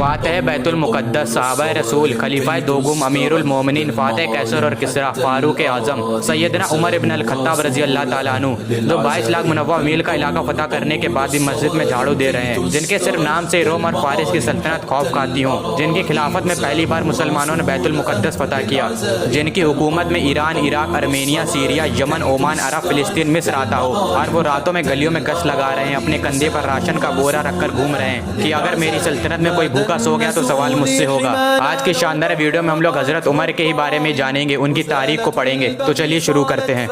फातह बैतुल मुक़द्दस साहबा रसूल खलीफा दोगुम अमीरुल मोमिनीन फातह कैसर और किसरा फारूक आज़म सैयदना उमर इब्न अल खत्ताब रज़ी अल्लाह ताला अन्हु जो 22 लाख मुनव्वा मील का इलाका फतह करने के बाद भी मस्जिद में झाड़ू दे रहे हैं, जिनके सिर्फ नाम से रोम और फारिस की सल्तनत खौफ खाती हो, जिनकी खिलाफत में पहली बार मुसलमानों ने बैतुल मुक़द्दस फतह किया, जिनकी हुकूमत में Iran, Iraq, Armenia, Syria, Yemen, Oman, Arab, फिलिस्तीन, मिस्र आता हो और वो रातों में गलियों में गश्त लगा रहे हैं, अपने कंधे पर राशन का बोरा रखकर घूम रहे हैं कि अगर मेरी सल्तनत में कोई भूखा सो गया तो सवाल मुझसे होगा। आज की शानदार वीडियो में हम लोग हजरत उमर के ही बारे में जानेंगे, उनकी तारीख को पढ़ेंगे। तो चलिए शुरू करते हैं।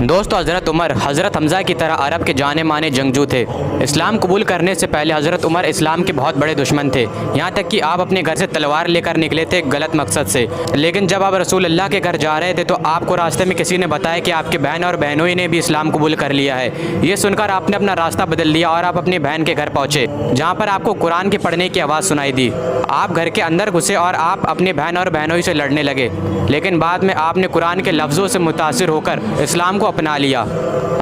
दोस्तों, हज़रत उमर हज़रत हमज़ा की तरह अरब के जाने माने जंगजू थे। इस्लाम कबूल करने से पहले हज़रत उमर इस्लाम के बहुत बड़े दुश्मन थे, यहाँ तक कि आप अपने घर से तलवार लेकर निकले थे गलत मकसद से। लेकिन जब आप रसूल अल्लाह के घर जा रहे थे तो आपको रास्ते में किसी ने बताया कि आपके बहन और बहनोई ने भी इस्लाम कबूल कर लिया है। ये सुनकर आपने अपना रास्ता बदल लिया और आप अपनी बहन के घर पहुँचे, जहाँ पर आपको कुरान के पढ़ने की आवाज़ सुनाई दी। आप घर के अंदर घुसे और आप अपनी बहन और बहनोई से लड़ने लगे, लेकिन बाद में आपने कुरान के लफ्ज़ों से मुतासिर होकर इस्लाम को अपना लिया।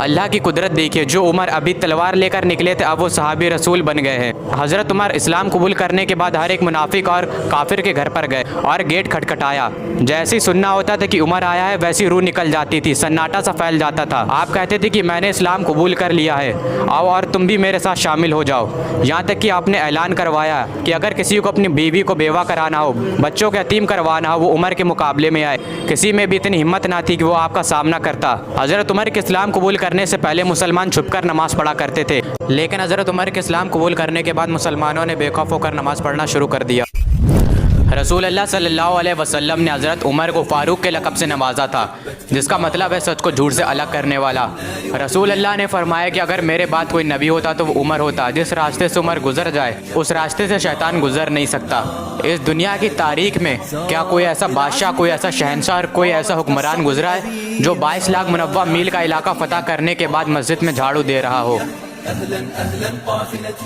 अल्लाह की कुदरत देखिए, जो उमर अभी तलवार लेकर निकले थे अब वो सहाबी रसूल बन गए हैं। हज़रत उमर इस्लाम कबूल करने के बाद हर एक मुनाफिक और काफिर के घर पर गए और गेट खटखटाया। जैसे ही सुनना होता था कि उमर आया है वैसी रूह निकल जाती थी, सन्नाटा सा फैल जाता था। आप कहते थे कि मैंने इस्लाम कबूल कर लिया है, आओ और तुम भी मेरे साथ शामिल हो जाओ। यहाँ तक कि आपने ऐलान करवाया कि अगर किसी को अपनी बीवी को बेवा कराना हो, बच्चों को यतीम करवाना हो, वो उमर के मुकाबले में आए। किसी में भी इतनी हिम्मत ना थी कि वो आपका सामना करता। हज़रत उमर के इस्लाम कबूल करने से पहले मुसलमान छुपकर नमाज़ पढ़ा करते थे, लेकिन हज़रत उमर के इस्लाम कबूल करने के बाद मुसलमानों ने बेखौफ होकर नमाज़ पढ़ना शुरू कर दिया। रसूल अल्लाह सल्लल्लाहु अलैहि वसल्लम ने हज़रत उमर को फ़ारूक के लक़ब से नवाजा था, जिसका मतलब है सच को झूठ से अलग करने वाला। रसूल अल्लाह ने फरमाया कि अगर मेरे बाद कोई नबी होता तो वो उमर होता। जिस रास्ते से उमर गुजर जाए उस रास्ते से शैतान गुजर नहीं सकता। इस दुनिया की तारीख में क्या कोई ऐसा बादशाह, कोई ऐसा शहंशाह और कोई ऐसा हुक्मरान गुजरा है जो 22 लाख मुनव्वा मील का इलाका फ़तह करने के बाद मस्जिद में झाड़ू दे रहा हो?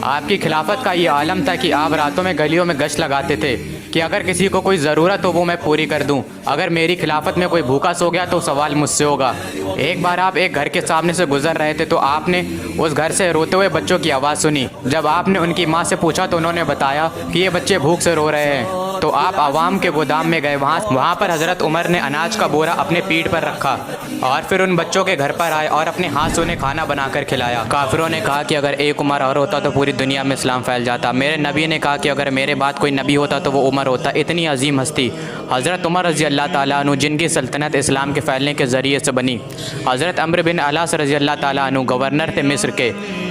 आपकी खिलाफत का ये आलम था कि आप रातों में गलियों में गश्त लगाते थे कि अगर किसी को कोई ज़रूरत हो वो मैं पूरी कर दूं। अगर मेरी खिलाफत में कोई भूखा सो गया तो सवाल मुझसे होगा। एक बार आप एक घर के सामने से गुजर रहे थे तो आपने उस घर से रोते हुए बच्चों की आवाज़ सुनी। जब आपने उनकी माँ से पूछा तो उन्होंने बताया कि ये बच्चे भूख से रो रहे हैं। तो आप आवाम के गोदाम में गए, वहाँ पर हज़रत उमर ने अनाज का बोरा अपने पीठ पर रखा और फिर उन बच्चों के घर पर आए और अपने हाथ से उन्हें खाना बनाकर खिलाया। काफिरों ने कहा कि अगर एक उमर और होता तो पूरी दुनिया में इस्लाम फैल जाता। मेरे नबी ने कहा कि अगर मेरे बाद कोई नबी होता तो वो उमर होता। इतनी अजीम हस्ती हज़रत उमर रज़ी अल्लाह ताला अन्हु, जिनकी सल्तनत इस्लाम के फैलने के ज़रिए से बनी। हज़रत अम्र बिन अलास रज़ी अल्लाह ताला अन्हु गवर्नर थे मिस्र के।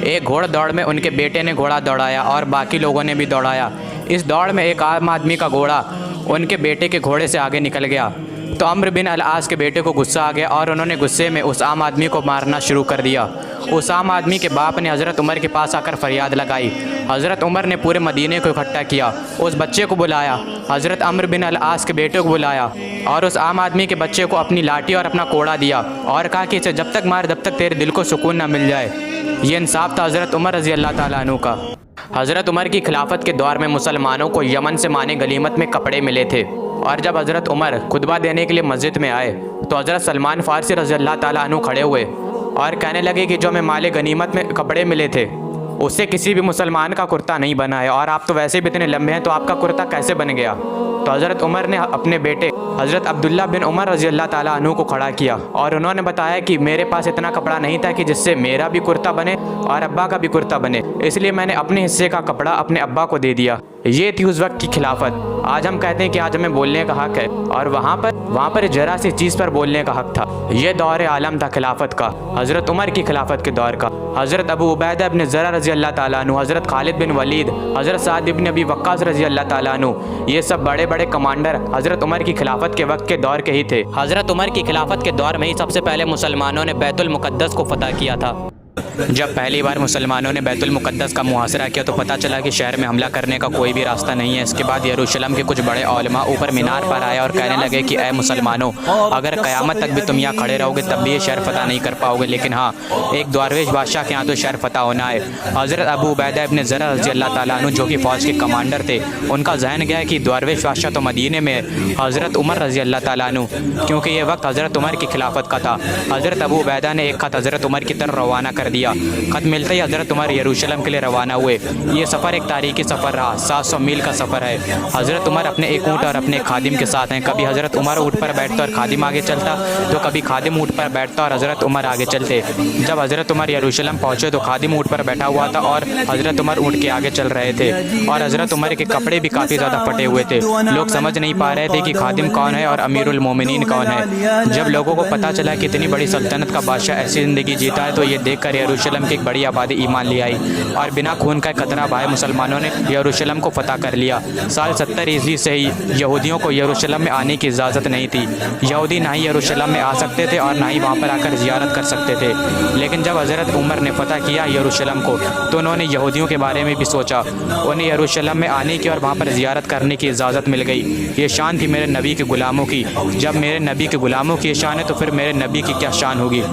एक घोड़ दौड़ में उनके बेटे ने घोड़ा दौड़ाया और बाकी लोगों ने भी दौड़ाया। इस दौड़ में एक आम आदमी का घोड़ा उनके बेटे के घोड़े से आगे निकल गया तो अम्र बिन अल-आस के बेटे को गुस्सा आ गया और उन्होंने गुस्से में उस आम आदमी को मारना शुरू कर दिया। उस आम आदमी के बाप ने हज़रत उमर के पास आकर फरियाद लगाई। हज़रत उमर ने पूरे मदीने को इकट्ठा किया, उस बच्चे को बुलाया, हज़रत अम्र बिन अल-आस के बेटे को बुलाया और उस आम आदमी के बच्चे को अपनी लाठी और अपना कोड़ा दिया और कहा कि इसे जब तक मार जब तक तेरे दिल को सुकून न मिल जाए। ये इंसाफ था हज़रत उमर रज़ी अल्लाह ताला अन्हु का। हज़रत उमर की खिलाफत के दौर में मुसलमानों को यमन से माने गनीमत में कपड़े मिले थे और जब हज़रत उमर खुतबा देने के लिए मस्जिद में आए तो हज़रत सलमान फ़ारसी रज़ी अल्लाह ताला अन्हु खड़े हुए और कहने लगे कि जो हमें माले गनीमत में कपड़े मिले थे उससे किसी भी मुसलमान का कुर्ता नहीं बना है और आप तो वैसे भी इतने लंबे हैं तो आपका कुर्ता कैसे बन गया? तो हज़रत उमर ने अपने बेटे हज़रत अब्दुल्ला बिन उमर रज़ी अल्लाह ताला अन्हु को खड़ा किया और उन्होंने बताया कि मेरे पास इतना कपड़ा नहीं था कि जिससे मेरा भी कुर्ता बने और अब्बा का भी कुर्ता बने, इसलिए मैंने अपने हिस्से का कपड़ा अपने अब्बा को दे दिया। ये थी उस वक्त की खिलाफत। आज हम कहते हैं कि आज हमें बोलने का हक़ है और वहाँ पर जरा सी चीज़ पर बोलने का हक़ था। ये दौर आलम था खिलाफत का, हज़रत उमर की खिलाफत के दौर का। हज़रत अबू उबैदा इब्न ज़रा रज़ी अल्लाह ताला अन्हु, हज़रत खालिद बिन वलीद, हज़रत साद इब्न अबी वक्कास रज़ी अल्लाह ताला अन्हु, ये सब बड़े बड़े कमांडर हज़रत उमर की खिलाफत के वक्त के दौर के ही थे। हज़रत उमर की खिलाफत के दौर में ही सबसे पहले मुसलमानों ने बैतुल मुक़द्दस को फ़तह किया था। जब पहली बार मुसलमानों ने बैतुल मुक़द्दस का मुहासरा किया तो पता चला कि शहर में हमला करने का कोई भी रास्ता नहीं है। इसके बाद यरूशलेम के कुछ बड़े उलमा ऊपर मीनार पर आए और कहने लगे कि ऐ मुसलमानों, अगर क़यामत तक भी तुम यहाँ खड़े रहोगे तब भी ये शहर फ़तह नहीं कर पाओगे, लेकिन हाँ, एक दरवेश बादशाह के यहाँ तो शहर फ़तह होना है। हज़रत अबू उबैदा इब्न ज़र्रा रज़ी अल्लाह ताला अन्हु जो कि फ़ौज के कमांडर थे, उनका जहन गया कि दरवेश बादशाह तो मदीने में है, हज़रत उमर रज़ी अल्लाह ताला अन्हु, क्योंकि ये वक्त हज़रत उमर की खिलाफत का था। हज़रत अबू उबैदा ने एक ख़त हज़रत उमर की तरफ रवाना कर दिया। ख़त मिलते ही हज़रत उमर यरूशलेम के लिए रवाना हुए। ये सफ़र एक तारीखी सफ़र रहा, 700 मील का सफ़र है। हज़रत उमर अपने एक ऊँट और अपने खादिम के साथ हैं। कभी हज़रत उमर ऊँट पर बैठता और खादिम आगे चलता, तो कभी खादिम ऊँट पर बैठता और हज़रत उमर आगे चलते। जब हज़रत उमर यरूशलेम पहुँचे तो खादिम ऊँट पर बैठा हुआ था और हज़रत उमर ऊँट के आगे चल रहे थे, और हज़रत उमर के कपड़े भी काफ़ी ज़्यादा फटे हुए थे। लोग समझ नहीं पा रहे थे कि खादिम कौन है और अमीरुल मोमिनीन कौन है। जब लोगों को पता चला कि इतनी बड़ी सल्तनत का बादशाह ऐसी ज़िंदगी जीता है, तो ये देखकर यरूशलेम की एक बड़ी आबादी ईमान ले आई और बिना खून का कतरा बहाए मुसलमानों ने यरूशलेम को फतह कर लिया। साल 70 ईस्वी से ही यहूदियों को यरूशलेम में आने की इजाज़त नहीं थी। यहूदी ना ही यरूशलेम में आ सकते थे और ना ही वहाँ पर आकर ज़ियारत कर सकते थे। लेकिन जब हज़रत उमर ने फतह किया यरूशलेम को, तो उन्होंने यहूदियों के बारे में भी सोचा। उन्हें यरूशलेम में आने की और वहाँ पर ज़ियारत करने की इजाज़त मिल गई। ये शान थी मेरे नबी के ग़ुलामों की। जब मेरे नबी के ग़ुलामों की शान है तो फिर मेरे नबी की क्या शान होगी।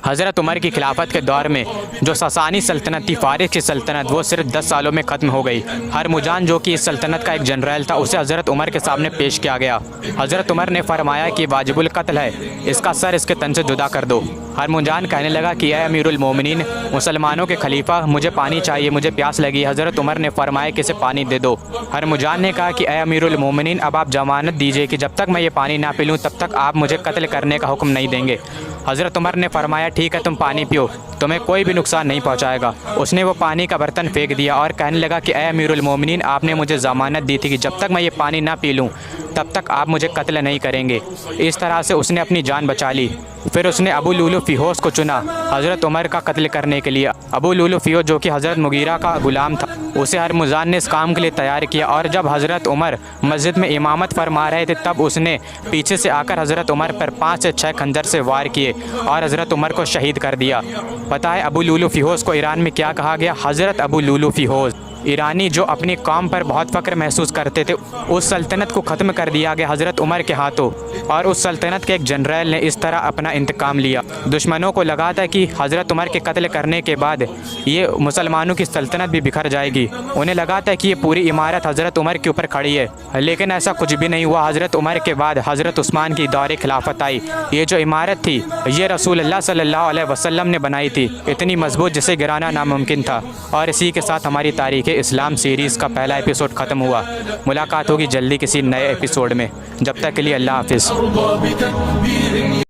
हज़रत उमर की खिलाफत के दौर में जो ससानी सल्तनत थी, फ़ारिस की सल्तनत, वो सिर्फ 10 सालों में ख़त्म हो गई। हरमुजान जो कि इस सल्तनत का एक जनरल था, उसे हज़रत उमर के सामने पेश किया गया। हज़रत उमर ने फरमाया कि वाजिबुल कत्ल है, इसका सर इसके तन से जुदा कर दो। हरमुजान कहने लगा कि ऐ अमीरुल मोमिनीन, मुसलमानों के खलीफा, मुझे पानी चाहिए, मुझे प्यास लगी। हज़रत उमर ने फरमाया कि इसे पानी दे दो। हरमुजान ने कहा कि ऐ अमीरुल मोमिनीन, अब आप ज़मानत दीजिए कि जब तक मैं ये पानी ना पी लूँ तब तक आप मुझे कत्ल करने का हुक्म नहीं देंगे। हज़रत उमर ने फरमाया ठीक है, तुम पानी पियो, तुम्हें कोई भी नुकसान नहीं पहुंचाएगा। उसने वो पानी का बर्तन फेंक दिया और कहने लगा कि ऐ अमीरुल मोमिनीन, आपने मुझे ज़मानत दी थी कि जब तक मैं ये पानी ना पी लूँ तब तक आप मुझे कत्ल नहीं करेंगे। इस तरह से उसने अपनी जान बचा ली। फिर उसने अबू लुलु फ़िहोस को चुना हज़रत उमर का कत्ल करने के लिए। अबू लुलु फ़िहोस जो कि हज़रत मुगीरा का ग़ुलाम था, उसे हरमुजान ने इस काम के लिए तैयार किया। और जब हज़रत उमर मस्जिद में इमामत फरमा रहे थे तब उसने पीछे से आकर हज़रत उमर पर 5 से 6 खंजर से वार किए और हज़रत उमर को शहीद कर दिया। पता है अबू लुलु फ़िहोस को ईरान में क्या कहा गया? हज़रत अबू लुलु फ़िहोस। ईरानी जो अपनी कौम पर बहुत फ़ख्र महसूस करते थे, उस सल्तनत को ख़त्म कर दिया गया हज़रत उमर के हाथों, और उस सल्तनत के एक जनरल ने इस तरह अपना इंतकाम लिया। दुश्मनों को लगा था कि हज़रत उमर के कत्ल करने के बाद ये मुसलमानों की सल्तनत भी बिखर जाएगी। उन्हें लगा था कि ये पूरी इमारत हज़रत उमर के ऊपर खड़ी है, लेकिन ऐसा कुछ भी नहीं हुआ। हज़रत उमर के बाद हज़रत उस्मान की दौर खिलाफत आई। ये जो इमारत थी ये रसूलुल्लाह सल्लल्लाहु अलैहि वसल्लम ने बनाई थी, इतनी मजबूत जिसे गिराना नामुमकिन था। और इसी के साथ हमारी तारीख़ इस्लाम सीरीज़ का पहला एपिसोड ख़त्म हुआ। मुलाकात होगी जल्दी किसी नए एपिसोड में। जब तक के लिए अल्लाह हाफ़िज़।